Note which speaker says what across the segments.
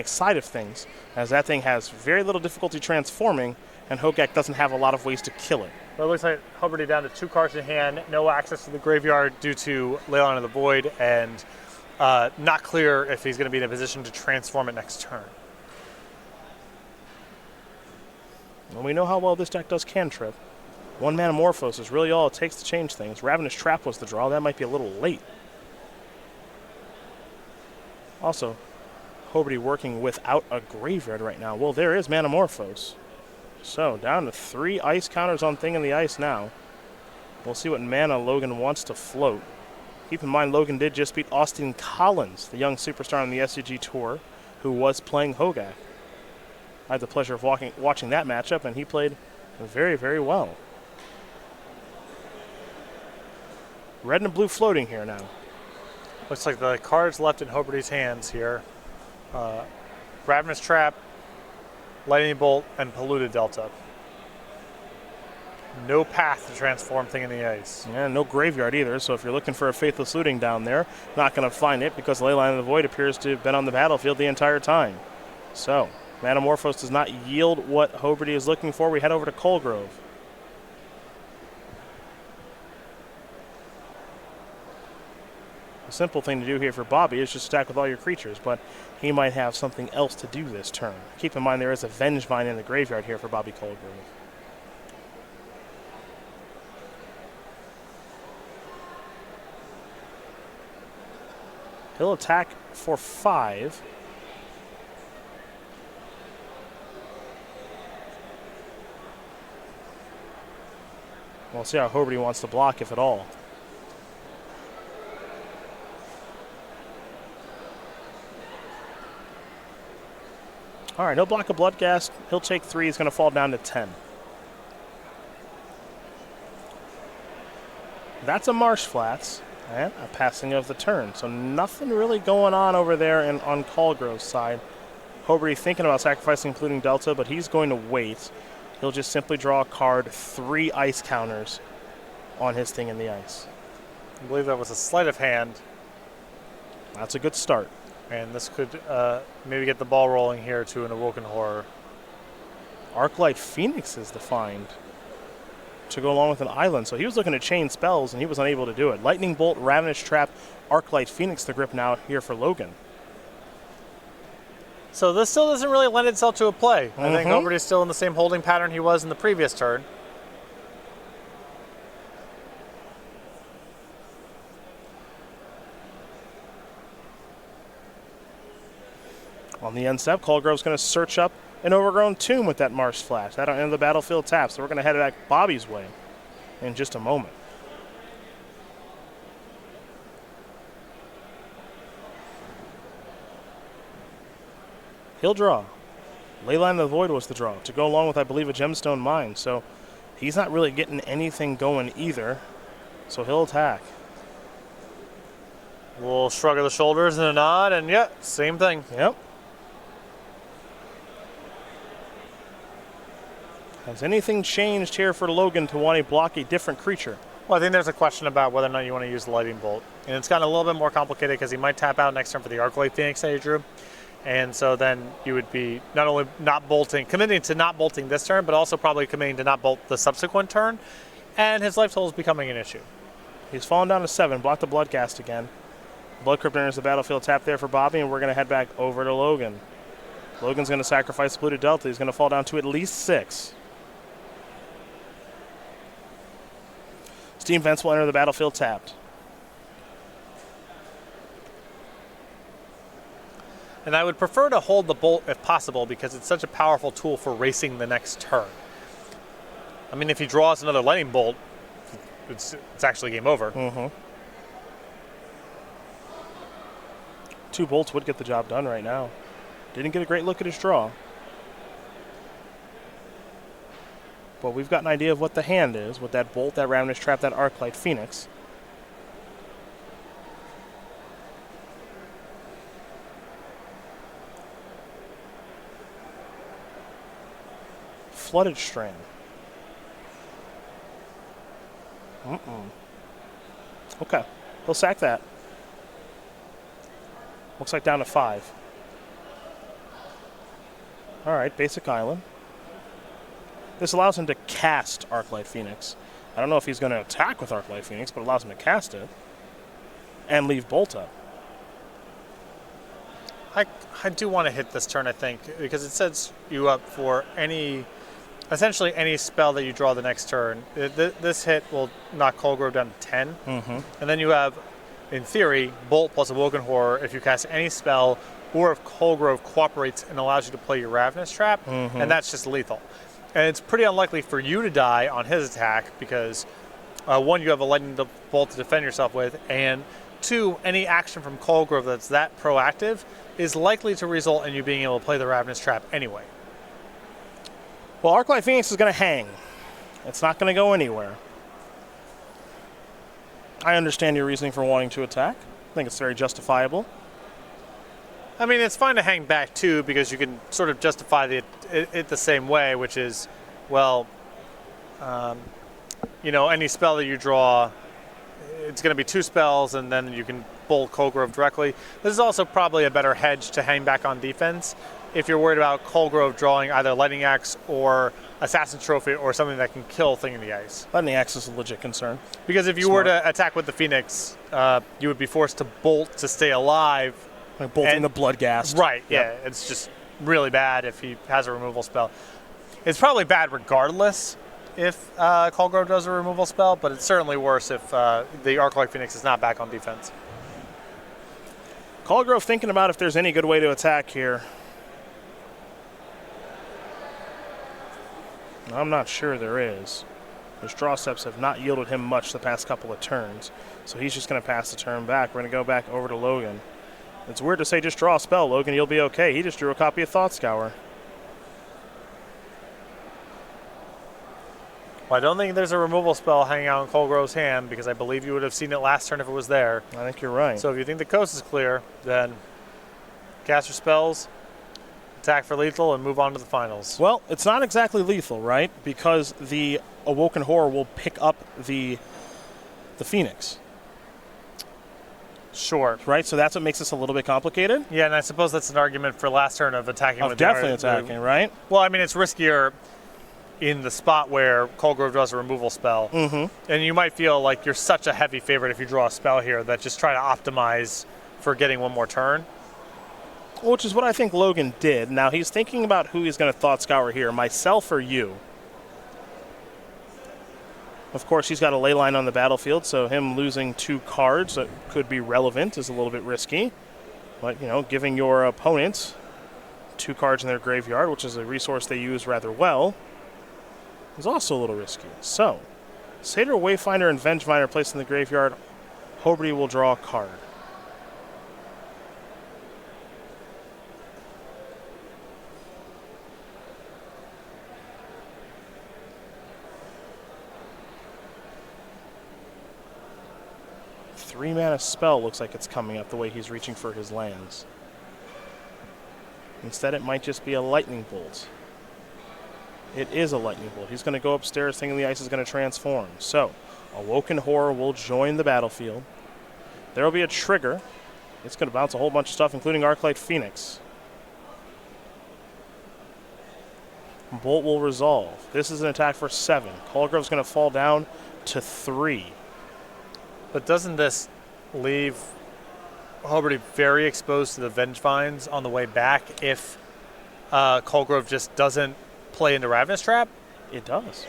Speaker 1: side of things, as that thing has very little difficulty transforming, and Hogak doesn't have a lot of ways to kill it.
Speaker 2: Well, it looks like Hoberty down to 2 cards in hand, no access to the graveyard due to Leyline of the Void, and not clear if he's going to be in a position to transform it next turn.
Speaker 1: And we know how well this deck does cantrip. 1 mana Morphos is really all it takes to change things. Ravenous Trap was the draw. That might be a little late. Also, Hoberty working without a graveyard right now. Well, there is Mana Morphos. So, down to 3 ice counters on Thing in the Ice now. We'll see what mana Logan wants to float. Keep in mind, Logan did just beat Austin Collins, the young superstar on the SCG Tour, who was playing Hogak. I had the pleasure of watching that matchup, and he played very, very well. Red and blue floating here now.
Speaker 2: Looks like the cards left in Hoberty's hands here. Ravenous Trap, Lightning Bolt, and Polluted Delta. No path to transform Thing in the Ice.
Speaker 1: And no graveyard either, so if you're looking for a Faithless Looting down there, not going to find it because Leyline of the Void appears to have been on the battlefield the entire time. So, Mana Morphos does not yield what Hoberty is looking for. We head over to Colegrove. The simple thing to do here for Bobby is just stack with all your creatures, but he might have something else to do this turn. Keep in mind there is a Vengevine in the graveyard here for Bobby Colegrove. He'll attack for 5. We'll see how Hoberty wants to block, if at all. All right, he'll block a Bloodghast. He'll take 3. He's going to fall down to 10. That's a Marsh Flats and a passing of the turn. So nothing really going on over there on Colegrove's side. Hoberty thinking about sacrificing including Delta, but he's going to wait. He'll just simply draw a card, 3 ice counters on his Thing in the Ice.
Speaker 2: I believe that was a sleight of hand.
Speaker 1: That's a good start.
Speaker 2: And this could maybe get the ball rolling here to an Awoken Horror.
Speaker 1: Arclight Phoenix is defined to go along with an island. So he was looking to chain spells, and he was unable to do it. Lightning Bolt, Ravenous Trap, Arclight Phoenix the grip now here for Logan.
Speaker 2: So this still doesn't really lend itself to a play. I think Hoberty's still in the same holding pattern he was in the previous turn.
Speaker 1: On the end step, Colegrove's going to search up an Overgrown Tomb with that Marsh Flash. That'll end the battlefield tap, so we're going to head back Bobby's way in just a moment. He'll draw. Leyline of the Void was the draw, to go along with, I believe, a Gemstone Mine, so he's not really getting anything going either, so he'll attack.
Speaker 2: We'll shrug of the shoulders and a nod, and yeah, same thing.
Speaker 1: Yep. Has anything changed here for Logan to want to block a different creature?
Speaker 2: Well, I think there's a question about whether or not you want to use the Lightning Bolt. And it's gotten a little bit more complicated because he might tap out next turn for the Arclight Phoenix that he drew. And so then you would be not only not bolting, committing to not bolting this turn, but also probably committing to not bolt the subsequent turn. And his life total is becoming an issue.
Speaker 1: He's fallen down to 7. Block the Bloodghast again. Blood Crypt enters the battlefield tap there for Bobby, and we're going to head back over to Logan. Logan's going to sacrifice Polluted Delta. He's going to fall down to at least 6. Steam Vents will enter the battlefield tapped.
Speaker 2: And I would prefer to hold the Bolt if possible because it's such a powerful tool for racing the next turn. I mean, if he draws another Lightning Bolt, it's actually game over.
Speaker 1: 2 bolts would get the job done right now. Didn't get a great look at his draw. But we've got an idea of what the hand is with that Bolt, that Ravenous Trap, that Arclight Phoenix. Flooded Strand. Okay, he'll sack that. Looks like down to 5. All right, basic island. This allows him to cast Arclight Phoenix. I don't know if he's going to attack with Arclight Phoenix, but it allows him to cast it and leave Bolt up.
Speaker 2: I do want to hit this turn, I think, because it sets you up for essentially any spell that you draw the next turn. This hit will knock Colegrove down to 10.
Speaker 1: Mm-hmm.
Speaker 2: And then you have, in theory, Bolt plus Awoken Horror if you cast any spell, or if Colegrove cooperates and allows you to play your Ravenous Trap, and that's just lethal. And it's pretty unlikely for you to die on his attack because, one, you have a Lightning Bolt to defend yourself with, and two, any action from Colegrove that's that proactive is likely to result in you being able to play the Ravenous Trap anyway.
Speaker 1: Well, Arclight Phoenix is going to hang. It's not going to go anywhere. I understand your reasoning for wanting to attack. I think it's very justifiable.
Speaker 2: I mean, it's fine to hang back too because you can sort of justify it the same way, which is, well, any spell that you draw, it's going to be 2 spells, and then you can bolt Colegrove directly. This is also probably a better hedge to hang back on defense if you're worried about Colegrove drawing either Lightning Axe or Assassin's Trophy or something that can kill Thing in the Ice.
Speaker 1: Lightning Axe is a legit concern.
Speaker 2: Because if you were to attack with the Phoenix, you would be forced to bolt to stay alive.
Speaker 1: Like bolting the Bloodghast.
Speaker 2: Right, yeah. It's just really bad if he has a removal spell. It's probably bad regardless if Colegrove does a removal spell, but it's certainly worse if the Arclight Phoenix is not back on defense.
Speaker 1: Colegrove thinking about if there's any good way to attack here. I'm not sure there is. His draw steps have not yielded him much the past couple of turns, so he's just going to pass the turn back. We're going to go back over to Logan. It's weird to say just draw a spell, Logan, you'll be okay. He just drew a copy of Thought Scour.
Speaker 2: Well, I don't think there's a removal spell hanging out in Colegrove's hand because I believe you would have seen it last turn if it was there.
Speaker 1: I think you're right.
Speaker 2: So if you think the coast is clear, then cast your spells, attack for lethal, and move on to the finals.
Speaker 1: Well, it's not exactly lethal, right? Because the Awoken Horror will pick up the Phoenix.
Speaker 2: Sure.
Speaker 1: Right? So that's what makes this a little bit complicated.
Speaker 2: Yeah, and I suppose that's an argument for last turn of attacking with
Speaker 1: definitely attacking, right?
Speaker 2: Well, I mean, it's riskier in the spot where Colegrove draws a removal spell.
Speaker 1: Mm-hmm.
Speaker 2: And you might feel like you're such a heavy favorite if you draw a spell here that just try to optimize for getting one more turn.
Speaker 1: Which is what I think Logan did. Now, he's thinking about who he's going to Thought Scour here, myself or you. Of course, he's got a ley line on the battlefield, so him losing 2 cards that could be relevant is a little bit risky. But, giving your opponent 2 cards in their graveyard, which is a resource they use rather well, is also a little risky. So, Satyr, Wayfinder, and Vengeminder placed in the graveyard. Hoberty will draw a card. Three-mana spell looks like it's coming up the way he's reaching for his lands. Instead, it might just be a Lightning Bolt. It is a Lightning Bolt. He's going to go upstairs, Thing in the Ice is going to transform. So, Awoken Horror will join the battlefield. There will be a trigger. It's going to bounce a whole bunch of stuff, including Arclight Phoenix. Bolt will resolve. This is an attack for 7. Colegrove's going to fall down to 3.
Speaker 2: But doesn't this leave Hoberty very exposed to the Vengevines on the way back if Colegrove just doesn't play into Ravenous Trap?
Speaker 1: It does.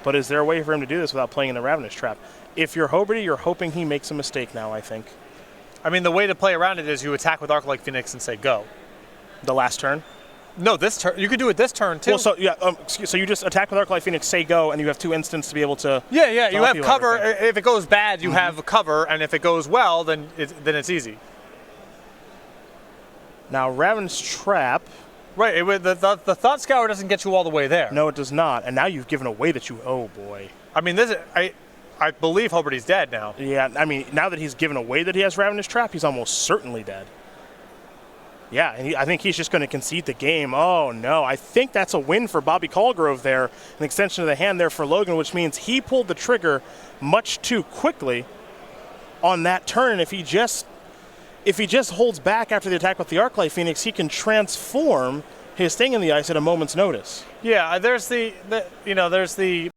Speaker 1: But is there a way for him to do this without playing in the Ravenous Trap? If you're Hoberty, you're hoping he makes a mistake now, I think.
Speaker 2: I mean, the way to play around it is you attack with Arclight Phoenix and say go.
Speaker 1: The last turn?
Speaker 2: No, this turn. You could do it this turn, too.
Speaker 1: Well, so you just attack with Arclight Phoenix, say go, and you have 2 instants to be able to...
Speaker 2: Yeah, you have cover. If it goes bad, you have cover, and if it goes well, then it's easy.
Speaker 1: Now, Ravenous Trap...
Speaker 2: Right, the Thought Scour doesn't get you all the way there.
Speaker 1: No, it does not, and now you've given away that you... Oh, boy.
Speaker 2: I mean, I believe Hoberty's dead now.
Speaker 1: Yeah, I mean, now that he's given away that he has Ravenous Trap, he's almost certainly dead. Yeah, and I think he's just going to concede the game. Oh, no. I think that's a win for Bobby Colegrove there. An extension of the hand there for Logan, which means he pulled the trigger much too quickly on that turn. If he just holds back after the attack with the Arclight Phoenix, he can transform his thing in the ice at a moment's notice.
Speaker 2: Yeah, there's the